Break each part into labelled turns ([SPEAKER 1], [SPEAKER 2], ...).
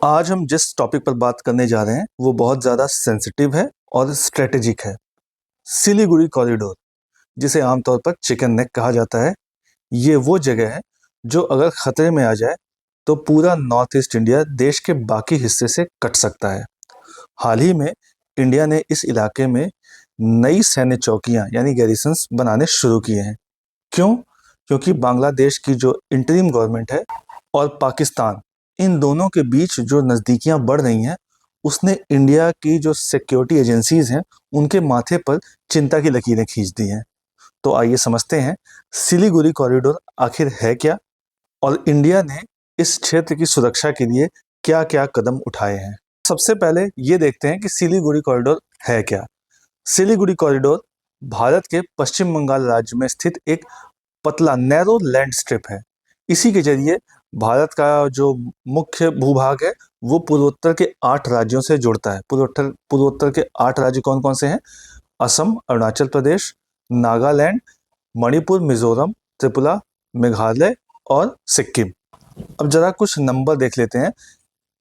[SPEAKER 1] आज हम जिस टॉपिक पर बात करने जा रहे हैं वो बहुत ज़्यादा सेंसिटिव है और स्ट्रेटेजिक है। सिलीगुड़ी कॉरिडोर, जिसे आमतौर पर चिकन नेक कहा जाता है, ये वो जगह है जो अगर खतरे में आ जाए तो पूरा नॉर्थ ईस्ट इंडिया देश के बाकी हिस्से से कट सकता है। हाल ही में इंडिया ने इस इलाके में नई सैन्य चौकियां यानी गैरिसन्स बनाने शुरू किए हैं। क्यों? क्योंकि बांग्लादेश की जो इंटरिम गवर्नमेंट है और पाकिस्तान, इन दोनों के बीच जो नज़दीकियां बढ़ रही हैं, उसने इंडिया की जो सिक्योरिटी एजेंसीज हैं उनके माथे पर चिंता की लकीरें खींच दी हैं। तो आइए समझते हैं सिलीगुड़ी कॉरिडोर आखिर है क्या और इंडिया ने इस क्षेत्र की सुरक्षा के लिए क्या क्या कदम उठाए हैं। सबसे पहले ये देखते हैं कि सिलीगुड़ी कॉरिडोर है क्या। सिलीगुड़ी कॉरिडोर भारत के पश्चिम बंगाल राज्य में स्थित एक पतला नैरो लैंड स्ट्रिप है। इसी के जरिए भारत का जो मुख्य भूभाग है वो पूर्वोत्तर के 8 राज्यों से जुड़ता है। पूर्वोत्तर के 8 राज्य कौन कौन से हैं? असम, अरुणाचल प्रदेश, नागालैंड, मणिपुर, मिजोरम, त्रिपुरा, मेघालय और सिक्किम। अब जरा कुछ नंबर देख लेते हैं।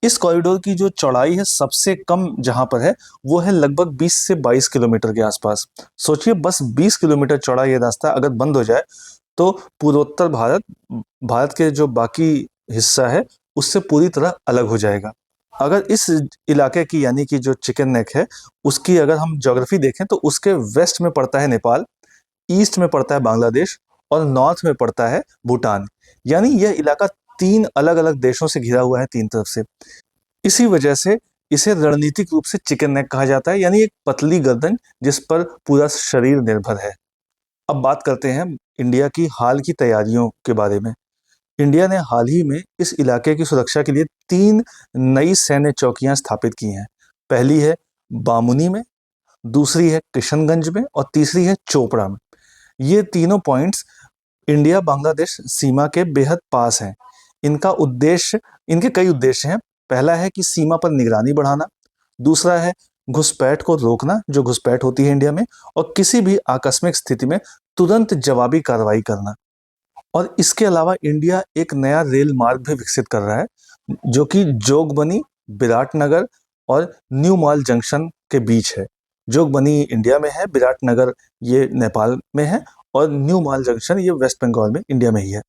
[SPEAKER 1] इस कॉरिडोर की जो चौड़ाई है सबसे कम जहां पर है वो है लगभग 20 से 22 किलोमीटर के आसपास। सोचिए, बस 20 किलोमीटर चौड़ा ये रास्ता अगर बंद हो जाए तो पूर्वोत्तर भारत के जो बाकी हिस्सा है उससे पूरी तरह अलग हो जाएगा। अगर इस इलाके की यानी कि जो चिकन नेक है उसकी अगर हम ज्योग्राफी देखें तो उसके वेस्ट में पड़ता है नेपाल, ईस्ट में पड़ता है बांग्लादेश और नॉर्थ में पड़ता है भूटान। यानी यह इलाका 3 अलग अलग देशों से घिरा हुआ है, 3 तरफ से। इसी वजह से इसे रणनीतिक रूप से चिकन नेक कहा जाता है, यानी एक पतली गर्दन जिस पर पूरा शरीर निर्भर है। अब बात करते हैं इंडिया की हाल की तैयारियों के बारे में। इंडिया ने हाल ही में इस इलाके की सुरक्षा के लिए 3 नई सैन्य चौकियां स्थापित की हैं। पहली है बामुनी में, दूसरी है किशनगंज में और तीसरी है चोपड़ा में। ये तीनों पॉइंट्स इंडिया बांग्लादेश सीमा के बेहद पास हैं। इनके कई उद्देश्य हैं। पहला है कि सीमा पर निगरानी बढ़ाना, दूसरा है घुसपैठ को रोकना, जो घुसपैठ होती है इंडिया में, और किसी भी आकस्मिक स्थिति में तुरंत जवाबी कार्रवाई करना। और इसके अलावा इंडिया एक नया रेल मार्ग भी विकसित कर रहा है जो कि जोगबनी, विराटनगर और न्यू माल जंक्शन के बीच है। जोगबनी इंडिया में है, विराटनगर ये नेपाल में है और न्यू माल जंक्शन ये वेस्ट बंगाल में, इंडिया में ही है।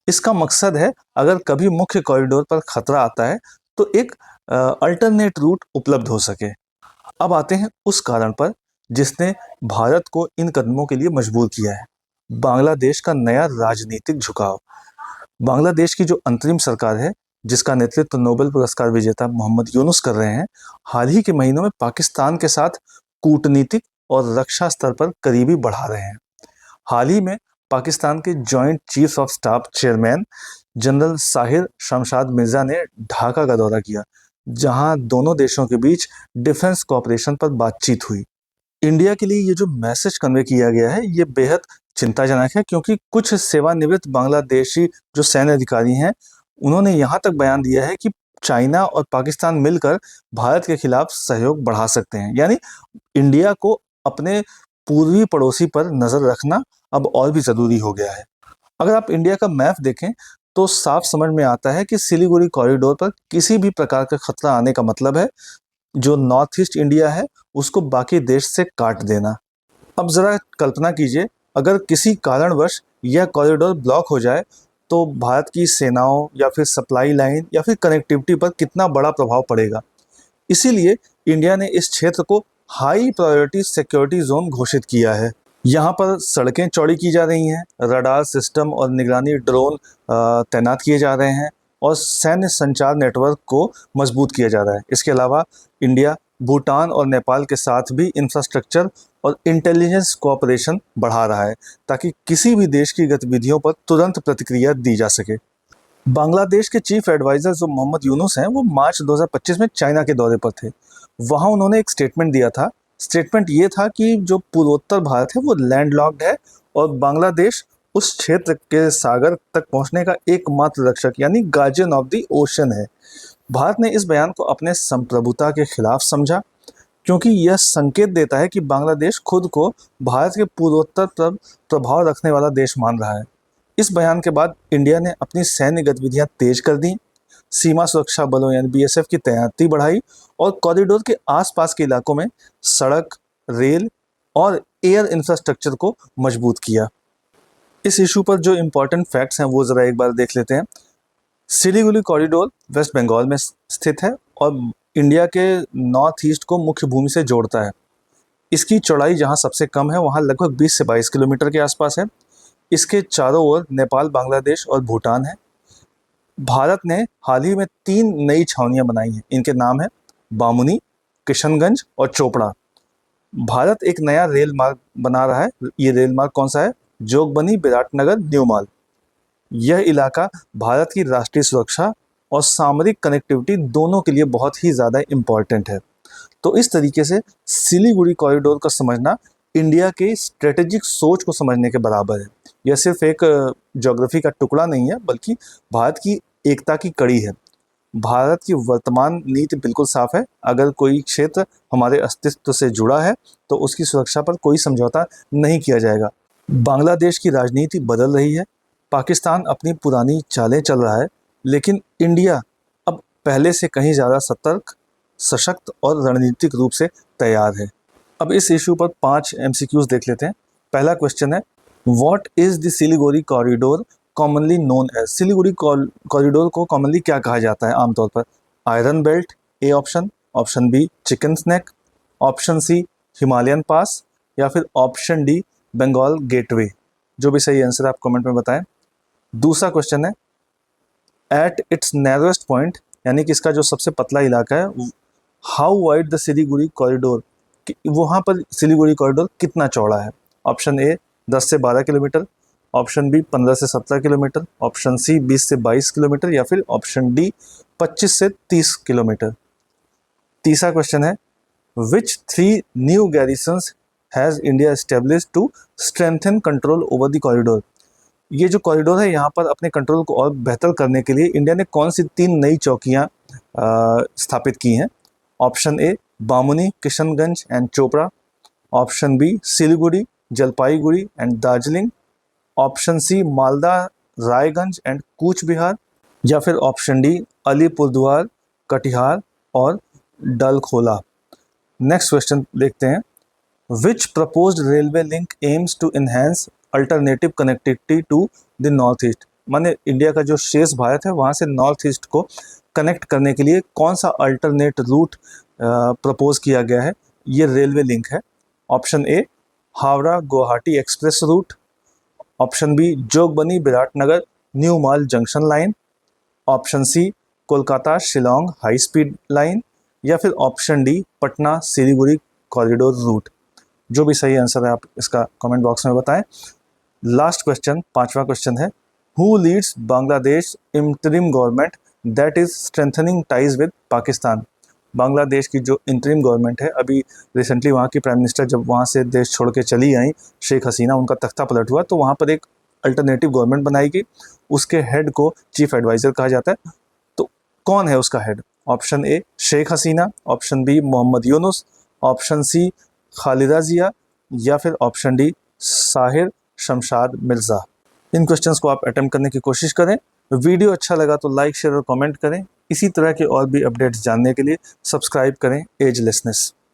[SPEAKER 1] इसका मकसद है अगर कभी मुख्य कॉरिडोर पर खतरा आता है तो एक अल्टरनेट रूट उपलब्ध हो सके। अब आते हैं उस कारण पर जिसने भारत को इन कदमों के लिए मजबूर किया है। बांग्लादेश का नया राजनीतिक झुकाव। बांग्लादेश की जो अंतरिम सरकार है, जिसका नेतृत्व नोबेल पुरस्कार विजेता मोहम्मद यूनुस कर रहे हैं, हाल ही के महीनों में पाकिस्तान के साथ कूटनीतिक और रक्षा स्तर पर करीबी बढ़ा रहे हैं। हाल ही में पाकिस्तान के joint chiefs of staff chairman general Sahir Shamshad Mirza ने ढाका का दौरा किया, जहां दोनों देशों के बीच डिफेंस कोऑपरेशन पर बातचीत हुई। इंडिया के लिए ये जो मैसेज कन्वे किया गया है ये बेहद चिंताजनक है, क्योंकि कुछ सेवानिवृत्त बांग्लादेशी जो सैन्य अधिकारी हैं उन्होंने यहाँ तक बयान दिया है कि चाइना और पाकिस्तान मिलकर भारत के खिलाफ सहयोग बढ़ा सकते हैं। यानी इंडिया को अपने पूर्वी पड़ोसी पर नज़र रखना अब और भी ज़रूरी हो गया है। अगर आप इंडिया का मैप देखें तो साफ समझ में आता है कि सिलीगुड़ी कॉरिडोर पर किसी भी प्रकार का खतरा आने का मतलब है जो नॉर्थ ईस्ट इंडिया है उसको बाकी देश से काट देना। अब ज़रा कल्पना कीजिए, अगर किसी कारणवश यह कॉरिडोर ब्लॉक हो जाए तो भारत की सेनाओं या फिर सप्लाई लाइन या फिर कनेक्टिविटी पर कितना बड़ा प्रभाव पड़ेगा। इसीलिए इंडिया ने इस क्षेत्र को हाई प्रायोरिटी सिक्योरिटी जोन घोषित किया है। यहाँ पर सड़कें चौड़ी की जा रही हैं, रडार सिस्टम और निगरानी ड्रोन तैनात किए जा रहे हैं और सैन्य संचार नेटवर्क को मजबूत किया जा रहा है। इसके अलावा इंडिया भूटान और नेपाल के साथ भी इंफ्रास्ट्रक्चर और इंटेलिजेंस कोऑपरेशन बढ़ा रहा है ताकि किसी भी देश की गतिविधियों पर तुरंत प्रतिक्रिया दी जा सके। बांग्लादेश के चीफ एडवाइज़र जो मोहम्मद यूनुस हैं वो मार्च 2025 में चाइना के दौरे पर थे। वहाँ उन्होंने एक स्टेटमेंट दिया था। स्टेटमेंट ये था कि जो पूर्वोत्तर भारत है वो लैंडलॉक्ड है और बांग्लादेश उस क्षेत्र के सागर तक पहुँचने का एकमात्र रक्षक यानी गार्जियन ऑफ द ओशन है। भारत ने इस बयान को अपने संप्रभुता के खिलाफ समझा, क्योंकि यह संकेत देता है कि बांग्लादेश खुद को भारत के पूर्वोत्तर पर प्रभाव रखने वाला देश मान रहा है। इस बयान के बाद इंडिया ने अपनी सैन्य गतिविधियां तेज कर दी। सीमा सुरक्षा बलों यानी बीएसएफ की तैनाती बढ़ाई और कॉरिडोर के आसपास के इलाकों में सड़क, रेल और एयर इंफ्रास्ट्रक्चर को मजबूत किया। इस इशू पर जो इम्पोर्टेंट फैक्ट्स हैं वो ज़रा एक बार देख लेते हैं। सिलीगुड़ी कॉरिडोर वेस्ट बंगाल में स्थित है और इंडिया के नॉर्थ ईस्ट को मुख्य भूमि से जोड़ता है। इसकी चौड़ाई जहां सबसे कम है वहां लगभग 20 से 22 किलोमीटर के आसपास है। इसके चारों ओर नेपाल, बांग्लादेश और भूटान है। भारत ने हाल ही में 3 नई छावनियां बनाई हैं। इनके नाम है बामुनी, किशनगंज और चोपड़ा। भारत एक नया रेल मार्ग बना रहा है। ये रेल मार्ग कौन सा है? जोगबनी, विराटनगर, न्यूमाल। यह इलाका भारत की राष्ट्रीय सुरक्षा और सामरिक कनेक्टिविटी दोनों के लिए बहुत ही ज़्यादा इम्पॉर्टेंट है। तो इस तरीके से सिलीगुड़ी कॉरिडोर का समझना इंडिया के स्ट्रेटेजिक सोच को समझने के बराबर है। यह सिर्फ एक ज्योग्राफी का टुकड़ा नहीं है, बल्कि भारत की एकता की कड़ी है। भारत की वर्तमान नीति बिल्कुल साफ है। अगर कोई क्षेत्र हमारे अस्तित्व से जुड़ा है तो उसकी सुरक्षा पर कोई समझौता नहीं किया जाएगा। बांग्लादेश की राजनीति बदल रही है, पाकिस्तान अपनी पुरानी चालें चल रहा है, लेकिन इंडिया अब पहले से कहीं ज़्यादा सतर्क, सशक्त और रणनीतिक रूप से तैयार है। अब इस इशू पर 5 MCQs देख लेते हैं। पहला क्वेश्चन है, what is the Siliguri corridor commonly known as? Siliguri corridor को कॉमनली क्या कहा जाता है आमतौर पर? Iron belt, A option, option B chicken snack, option C Himalayan pass, या फिर ऑप्शन डी बंगाल गेटवे। जो भी सही आंसर आप कमेंट में बताएं। दूसरा क्वेश्चन है, एट इट्स नैरोएस्ट पॉइंट, यानी कि इसका जो सबसे पतला इलाका है, how wide the Siliguri corridor, वहाँ पर सिलीगुड़ी कॉरिडोर कितना चौड़ा है? ऑप्शन ए 10 से 12 किलोमीटर, ऑप्शन बी 15 से 17 किलोमीटर, ऑप्शन सी 20 से 22 किलोमीटर, या फिर ऑप्शन डी 25 से 30 किलोमीटर। तीसरा क्वेश्चन है, which 3 new garrisons has India established to strengthen control over the corridor? ये जो कॉरिडोर है यहाँ पर अपने कंट्रोल को और बेहतर करने के लिए इंडिया ने कौन सी 3 नई चौकियाँ स्थापित की हैं? Option A Bamuni, Kishanganj and Chopra, option B Siliguri, Jalpaiguri and Darjeeling, option C Malda, Raiganj and Cooch Behar, या फिर ऑप्शन डी अलीपुरद्वार, कटिहार और डलखोला। नेक्स्ट क्वेश्चन देखते हैं, which proposed railway link aims to enhance alternative connectivity to the north east? माने इंडिया का जो शेष भारत है वहाँ से नॉर्थ ईस्ट को कनेक्ट करने के लिए कौन सा अल्टरनेट रूट प्रपोज किया गया है? ये रेलवे लिंक है। Option A Howrah Guwahati express route, option B Jogbani Biratnagar new Mal junction line, option C Kolkata Shillong high speed line, या फिर option D Patna Siliguri corridor route. जो भी सही आंसर है आप इसका कमेंट बॉक्स में बताएं। लास्ट क्वेश्चन, 5वां क्वेश्चन है, who Leeds Bangladesh interim government that is strengthening ties with Pakistan? Bangladesh की जो इंटरिम गवर्नमेंट है, अभी रिसेंटली वहाँ की प्राइम मिनिस्टर जब वहाँ से देश छोड़ के चली आई शेख हसीना, उनका तख्ता पलट हुआ, तो वहाँ पर एक अल्टरनेटिव गवर्नमेंट बनाई गई। उसके हेड को चीफ एडवाइज़र कहा जाता है। तो कौन है उसका head? Option A Sheikh Hasina, option B Mohammad Yunus, option C Khaleda Zia, या फिर ऑप्शन डी साहिर शमशाद मिर्ज़ा। इन क्वेश्चंस को आप अटेम्प्ट करने की कोशिश करें। वीडियो अच्छा लगा तो लाइक, शेयर और कमेंट करें। इसी तरह के और भी अपडेट्स जानने के लिए सब्सक्राइब करें एजलेसनेस।